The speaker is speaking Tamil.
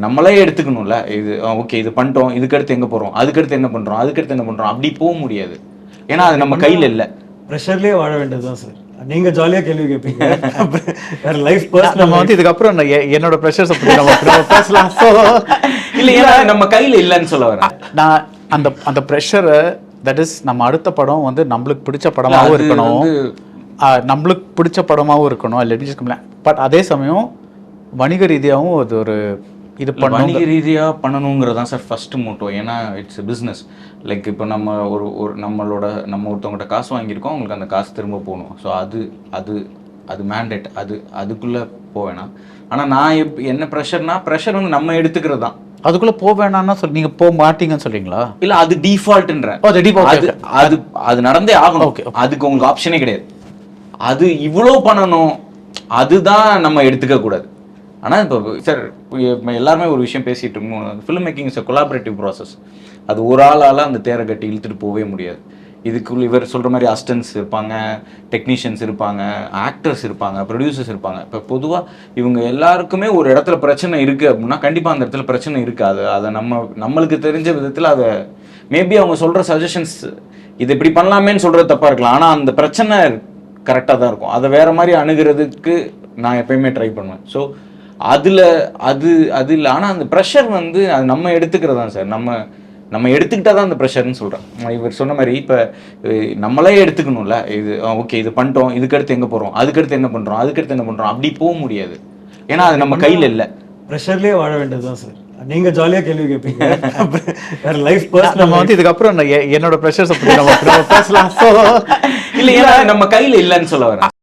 நம்மளே எடுத்துக்கணும்ல. இது ஓகே இது பண்ணிட்டோம், இதுக்கடுத்து எங்கே போகிறோம், அதுக்கடுத்து என்ன பண்ணுறோம், அதுக்கடுத்து என்ன பண்ணுறோம், அப்படி போக முடியாது. ஏன்னா அது நம்ம கையில் இல்லை. ப்ரெஷர்லேயே வாழ வேண்டியதுதான் சார். நீங்க ஜாலியா கேள்வி கேட்பீங்க, வேற லைஃப் பர்சனல். நம்ம வந்து இதுக்கப்புறம் என்னோட ப்ரெஷர்ஸ் அப்படி நம்ம பேசலாம். இல்லை, ஏன்னா நம்ம கையில் இல்லைன்னு சொல்ல வரேன் நான். அந்த ப்ரெஷரை தட் இஸ் நம்ம அடுத்த படம் வந்து நம்மளுக்கு பிடிச்ச படமாகவும் இருக்கணும், நம்மளுக்கு பிடிச்ச படமாகவும் இருக்கணும், இல்லை. பட் அதே சமயம் வணிக ரீதியாகவும் அது ஒரு இது வணிக ரீதியாக பண்ணணுங்கிறதான் சார் ஃபஸ்ட்டு மோட்டோ. ஏன்னா இட்ஸ் பிஸ்னஸ். லைக் இப்போ நம்ம நம்ம ஒருத்தவங்கள்ட்ட காசு வாங்கியிருக்கோம், அவங்களுக்கு அந்த காசு திரும்ப போகணும். ஸோ அது மேண்டேட். அதுக்குள்ளே போவேணாம். ஆனால் நான் என்ன ப்ரெஷர் வந்து நம்ம எடுத்துக்கிறது தான். அதுக்குள்ளே போக வேணாம்னா நீங்கள் போக மாட்டீங்கன்னு சொல்றீங்களா? இல்லை, அது டிஃபால்ட்ன்ற. அது நடந்தே ஆகணும். அதுக்கு உங்களுக்கு ஆப்ஷனே கிடையாது. அது இவ்வளோ பண்ணணும், அதுதான் நம்ம எடுத்துக்க கூடாது. ஆனால் இப்போ சார் எல்லாருமே ஒரு விஷயம் பேசிகிட்டு இருக்கோம், film making is collaborative process. அது ஒரு ஆளால் அந்த தேரை கட்டி இழுத்துட்டு போகவே முடியாது. இதுக்குள்ள இவர் சொல்கிற மாதிரி அசிஸ்டன்ட்ஸ் இருப்பாங்க, டெக்னீஷியன்ஸ் இருப்பாங்க, ஆக்டர்ஸ் இருப்பாங்க, ப்ரொடியூசர்ஸ் இருப்பாங்க. இப்போ பொதுவாக இவங்க எல்லாருக்குமே ஒரு இடத்துல பிரச்சனை இருக்குது அப்படின்னா கண்டிப்பாக அந்த இடத்துல பிரச்சனை இருக்காது. அதை நம்மளுக்கு தெரிஞ்ச விதத்தில் அதை மேபி அவங்க சொல்கிற சஜஷன்ஸ் இது இப்படி பண்ணலாமேன்னு சொல்கிறது தப்பாக இருக்கலாம். ஆனால் அந்த பிரச்சனை கரெக்டாக தான் இருக்கும். அதை வேறு மாதிரி அணுகிறதுக்கு நான் எப்பயுமே ட்ரை பண்ணுவேன். ஸோ அது இல்லை. ஆனால் அந்த ப்ரெஷர் வந்து அது நம்ம எடுத்துக்கிறது தான் சார். நம்ம எடுத்துக்கிட்டா தான் அந்த ப்ரெஷர்னு சொல்கிறேன். இவர் சொன்ன மாதிரி இப்போ நம்மளே எடுத்துக்கணும்ல. இது ஓகே இது பண்ணிட்டோம், இதுக்கடுத்து எங்கே போகிறோம், அதுக்கடுத்து என்ன பண்ணுறோம், அதுக்கடுத்து என்ன பண்ணுறோம், அப்படி போக முடியாது. ஏன்னா அது நம்ம கையில் இல்லை. ப்ரெஷர்லேயே வாழ வேண்டியதுதான் சார். நீங்க ஜாலியா கேள்வி கேட்பீங்க, வேற லைஃப் பர்சனல். நம்ம வந்து இதுக்கப்புறம் என்னோட ப்ரெஷர்ஸ் அப்படி நம்ம பேசலாம். இல்லை, ஏன்னா நம்ம கையில் இல்லைன்னு சொல்ல வரேன்.